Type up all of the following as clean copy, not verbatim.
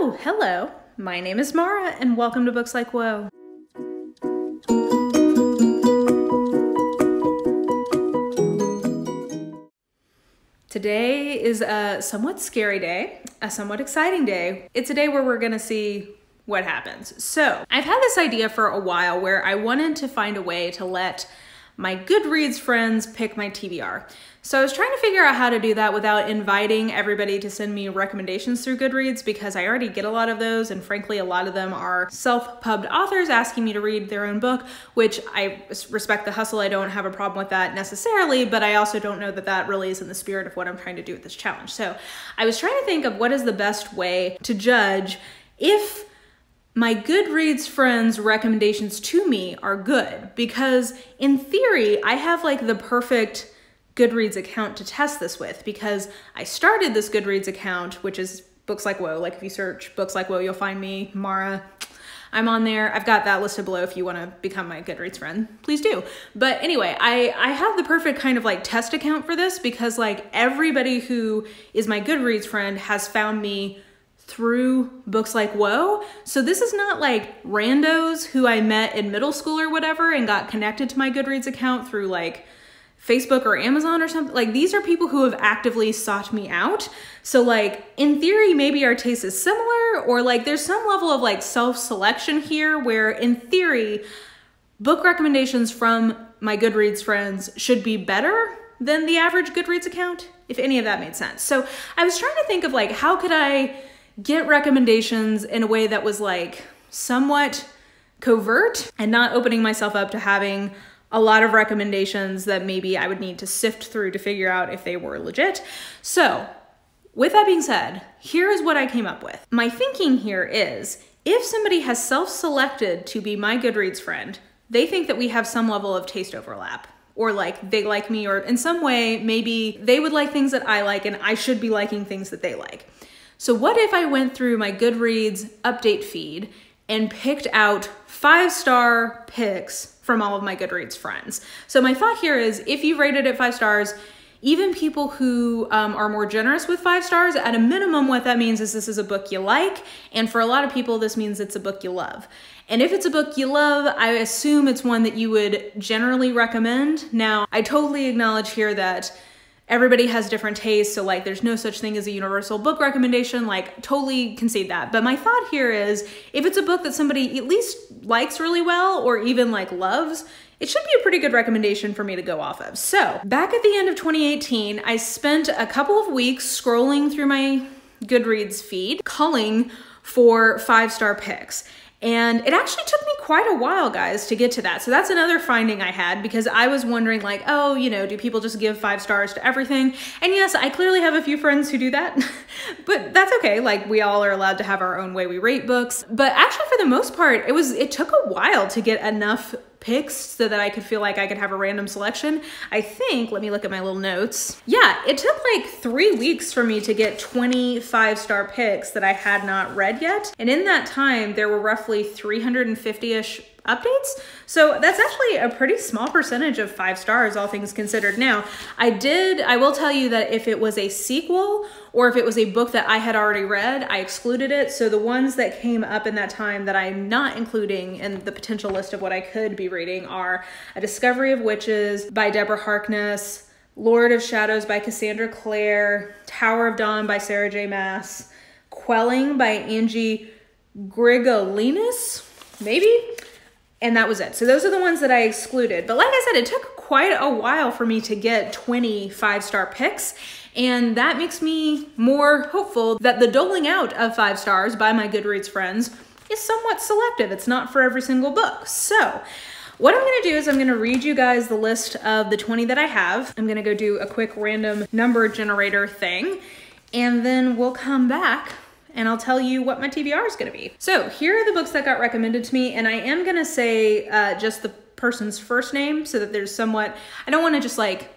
Oh, hello. My name is Mara, and welcome to Books Like Whoa. Today is a somewhat scary day, a somewhat exciting day. It's a day where we're gonna see what happens. So, I've had this idea for a while where I wanted to find a way to let my Goodreads friends pick my TBR. So I was trying to figure out how to do that without inviting everybody to send me recommendations through Goodreads, because I already get a lot of those, and frankly, a lot of them are self-pubbed authors asking me to read their own book, which I respect the hustle. I don't have a problem with that necessarily, but I also don't know that that really is in the spirit of what I'm trying to do with this challenge. So I was trying to think of what is the best way to judge if my Goodreads friends' recommendations to me are good, because in theory, I have like the perfect Goodreads account to test this with, because I started this Goodreads account, which is Books Like Whoa. Like if you search Books Like Whoa, you'll find me, Mara. I'm on there. I've got that listed below if you want to become my Goodreads friend, please do. But anyway, I have the perfect kind of like test account for this, because like everybody who is my Goodreads friend has found me through Books Like Whoa. So this is not like randos who I met in middle school or whatever and got connected to my Goodreads account through like Facebook or Amazon or something. Like these are people who have actively sought me out. So like in theory, maybe our taste is similar, or like there's some level of like self-selection here where in theory, book recommendations from my Goodreads friends should be better than the average Goodreads account, if any of that made sense. So I was trying to think of like, how could I get recommendations in a way that was like somewhat covert and not opening myself up to having a lot of recommendations that maybe I would need to sift through to figure out if they were legit. So with that being said, here is what I came up with. My thinking here is, if somebody has self-selected to be my Goodreads friend, they think that we have some level of taste overlap, or like they like me, or in some way, maybe they would like things that I like and I should be liking things that they like. So what if I went through my Goodreads update feed and picked out 5-star picks from all of my Goodreads friends? So my thought here is, if you rated it 5 stars, even people who are more generous with 5 stars, at a minimum, what that means is this is a book you like. And for a lot of people, this means it's a book you love. And if it's a book you love, I assume it's one that you would generally recommend. Now, I totally acknowledge here that everybody has different tastes, so like there's no such thing as a universal book recommendation, like totally concede that. But my thought here is, if it's a book that somebody at least likes really well, or even like loves, it should be a pretty good recommendation for me to go off of. So back at the end of 2018, I spent a couple of weeks scrolling through my Goodreads feed, culling for 5-star picks. And it actually took me quite a while, guys, to get to that. So that's another finding I had, because I was wondering like, oh, you know, do people just give 5 stars to everything? And yes, I clearly have a few friends who do that, but that's okay. Like we all are allowed to have our own way we rate books. But actually for the most part, it took a while to get enough picks so that I could feel like I could have a random selection. I think, let me look at my little notes. Yeah, it took like 3 weeks for me to get 20 5-star picks that I had not read yet. And in that time, there were roughly 350-ish updates. So that's actually a pretty small percentage of 5 stars, all things considered. Now, I will tell you that if it was a sequel or if it was a book that I had already read, I excluded it. So the ones that came up in that time that I'm not including in the potential list of what I could be reading are A Discovery of Witches by Deborah Harkness, Lord of Shadows by Cassandra Clare, Tower of Dawn by Sarah J. Maas, Quelling by Angie Grigalinas, maybe? And that was it. So those are the ones that I excluded. But like I said, it took quite a while for me to get 20 5-star picks. And that makes me more hopeful that the doling out of 5 stars by my Goodreads friends is somewhat selective. It's not for every single book. So what I'm gonna do is I'm gonna read you guys the list of the 20 that I have. I'm gonna go do a quick random number generator thing, and then we'll come back and I'll tell you what my TBR is gonna be. So here are the books that got recommended to me, and I am gonna say just the person's first name so that there's somewhat, I don't wanna just like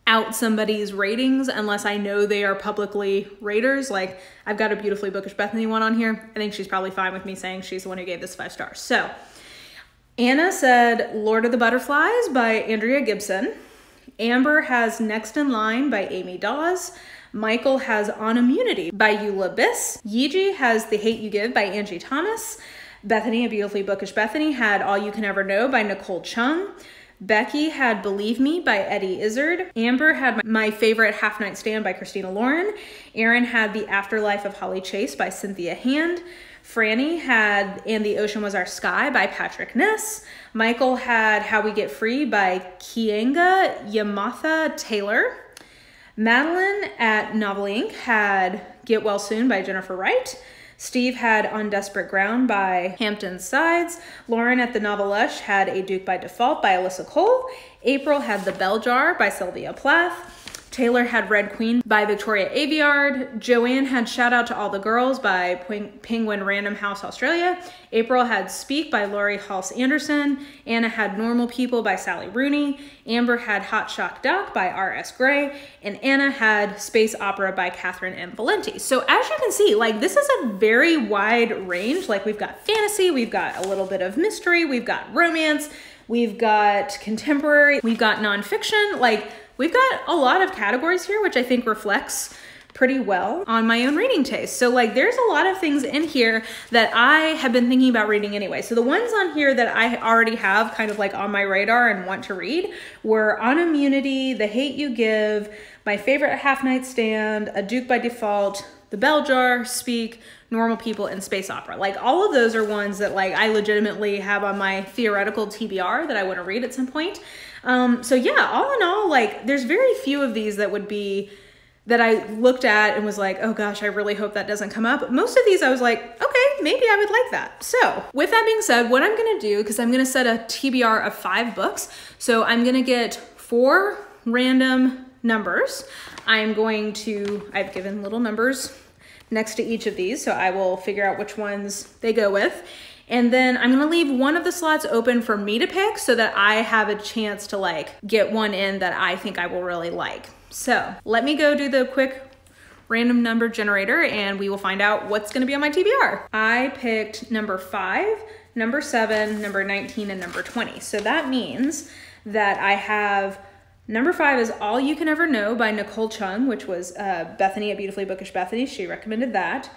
out somebody's ratings unless I know they are publicly raters. Like I've got a Beautifully Bookish Bethany one on here. I think she's probably fine with me saying she's the one who gave this 5 stars. So Anna said Lord of the Butterflies by Andrea Gibson. Amber has Next in Line by Amy Daws. Michael has On Immunity by Eula Biss. Yiji has The Hate You Give by Angie Thomas. Bethany, A Beautifully Bookish Bethany, had All You Can Ever Know by Nicole Chung. Becky had Believe Me by Eddie Izzard. Amber had My Favorite Half Night Stand by Christina Lauren. Erin had The Afterlife of Holly Chase by Cynthia Hand. Franny had And the Ocean Was Our Sky by Patrick Ness. Michael had How We Get Free by Keeanga-Yamahtta Taylor. Madeline at Novel Inc. had Get Well Soon by Jennifer Wright. Steve had On Desperate Ground by Hampton Sides. Lauren at the Novelush had A Duke by Default by Alyssa Cole. April had The Bell Jar by Sylvia Plath. Taylor had Red Queen by Victoria Aveyard. Joanne had Shout Out to All the Girls by Penguin Random House Australia. April had Speak by Laurie Halse Anderson. Anna had Normal People by Sally Rooney. Amber had Hot Shock Doc by R.S. Gray. And Anna had Space Opera by Catherine M. Valenti. So as you can see, like, this is a very wide range. Like, we've got fantasy, we've got a little bit of mystery, we've got romance, we've got contemporary, we've got nonfiction. Like, we've got a lot of categories here, which I think reflects pretty well on my own reading taste. So like, there's a lot of things in here that I have been thinking about reading anyway. So the ones on here that I already have kind of like on my radar and want to read were On Immunity, The Hate You Give, My Favorite Half Night Stand, A Duke by Default, The Bell Jar, Speak, Normal People, and Space Opera. Like, all of those are ones that like I legitimately have on my theoretical TBR that I want to read at some point. So yeah, all in all, like, there's very few of these that would be, that I looked at and was like, oh gosh, I really hope that doesn't come up. Most of these I was like, okay, maybe I would like that. So with that being said, what I'm gonna do, because I'm gonna set a TBR of 5 books. So I'm gonna get 4 random numbers. I've given little numbers next to each of these, so I will figure out which ones they go with. And then I'm gonna leave one of the slots open for me to pick so that I have a chance to like get one in that I think I will really like. So let me go do the quick random number generator and we will find out what's gonna be on my TBR. I picked number 5, number 7, number 19, and number 20. So that means that I have number 5 is All You Can Ever Know by Nicole Chung, which was Bethany, A Beautifully Bookish Bethany. She recommended that.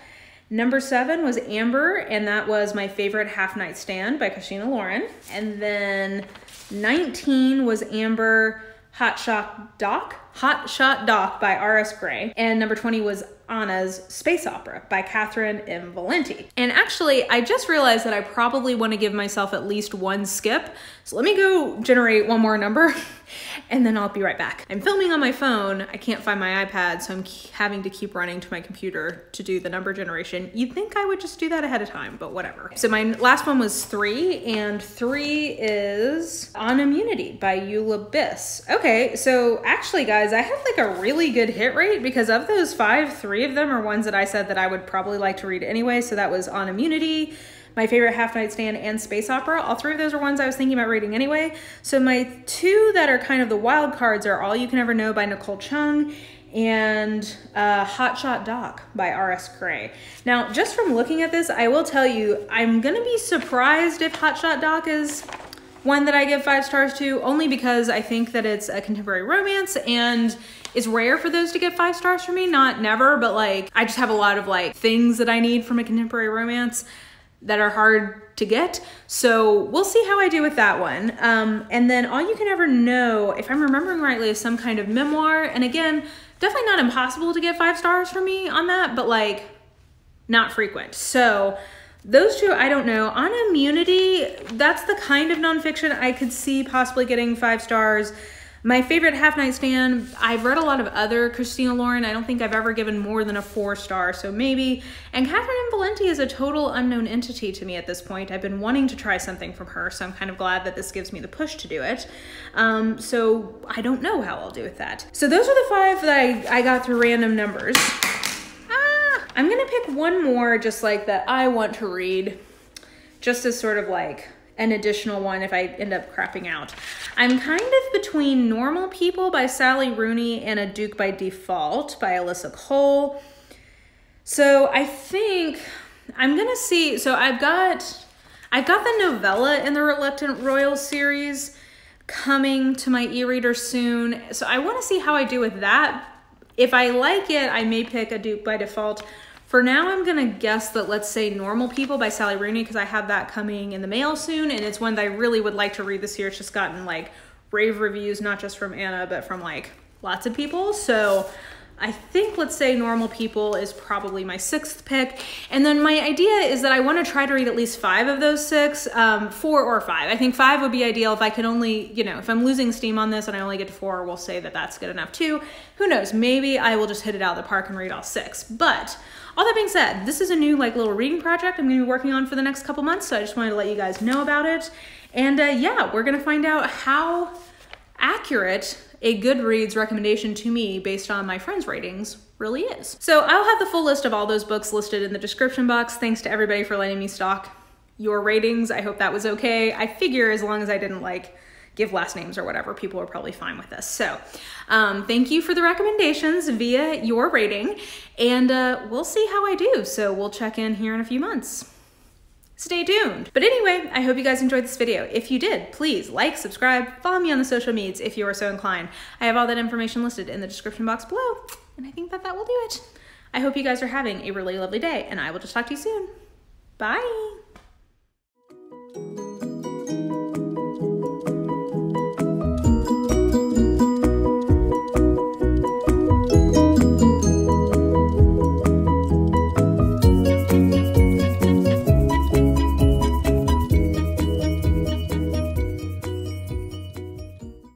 Number 7 was Amber, and that was My Favorite Half Night Stand by Christina Lauren. And then 19 was Amber, Hot Shot Doc by R.S. Gray. And number 20 was Anna's Space Opera by Catherine M. Valenti. And actually, I just realized that I probably want to give myself at least one skip. So let me go generate one more number and then I'll be right back. I'm filming on my phone. I can't find my iPad, so I'm having to keep running to my computer to do the number generation. You'd think I would just do that ahead of time, but whatever. So my last one was 3, and 3 is On Immunity by Eula Biss. Okay, so actually guys, I had like a really good hit rate because of those 5, 3 of them are ones that I said that I would probably like to read anyway. So that was On Immunity, My Favorite Half Night Stand, and Space Opera. All 3 of those are ones I was thinking about reading anyway. So my 2 that are kind of the wild cards are All You Can Ever Know by Nicole Chung and Hot Shot Doc by R.S. Gray. Now, just from looking at this, I will tell you, I'm gonna be surprised if Hot Shot Doc is one that I give 5 stars to, only because I think that it's a contemporary romance and it's rare for those to get 5 stars for me. Not never, but like, I just have a lot of like things that I need from a contemporary romance that are hard to get. So we'll see how I do with that one. And then All You Can Ever Know, if I'm remembering rightly, is some kind of memoir. And again, definitely not impossible to get 5 stars for me on that, but like not frequent. So those 2, I don't know. On Immunity, that's the kind of nonfiction I could see possibly getting 5 stars. My Favorite Half Night Stand, I've read a lot of other Christina Lauren. I don't think I've ever given more than a 4 star, so maybe. And Catherine M. Valenti is a total unknown entity to me at this point. I've been wanting to try something from her, so I'm kind of glad that this gives me the push to do it. So I don't know how I'll do with that. So those are the 5 that I got through random numbers. I'm gonna pick one more just like that I want to read, just as sort of like an additional one if I end up crapping out. I'm kind of between Normal People by Sally Rooney and A Duke by Default by Alyssa Cole. So I think I'm gonna see, so I've got the novella in the Reluctant Royal series coming to my e-reader soon. So I wanna see how I do with that If I like it, I may pick a dupe by default. For now, I'm gonna guess that, let's say, Normal People by Sally Rooney, because I have that coming in the mail soon, and it's one that I really would like to read this year. It's just gotten like rave reviews, not just from Anna, but from like lots of people. So I think, let's say, Normal People is probably my 6th pick. And then my idea is that I want to try to read at least 5 of those 6, 4 or 5. I think 5 would be ideal. If I could only, you know, if I'm losing steam on this and I only get to 4, we'll say that that's good enough too. Who knows? Maybe I will just hit it out of the park and read all 6. But all that being said, this is a new like little reading project I'm going to be working on for the next couple months. So I just wanted to let you guys know about it. And yeah, we're going to find out how accurate a Goodreads recommendation to me based on my friends' ratings really is. So I'll have the full list of all those books listed in the description box. Thanks to everybody for letting me stalk your ratings. I hope that was okay. I figure as long as I didn't like give last names or whatever, people are probably fine with this. So thank you for the recommendations via your rating, and we'll see how I do. So we'll check in here in a few months. Stay tuned. But anyway, I hope you guys enjoyed this video. If you did, please like, subscribe, follow me on the social medias if you are so inclined. I have all that information listed in the description box below, and I think that will do it. I hope you guys are having a really lovely day, and I will just talk to you soon. Bye.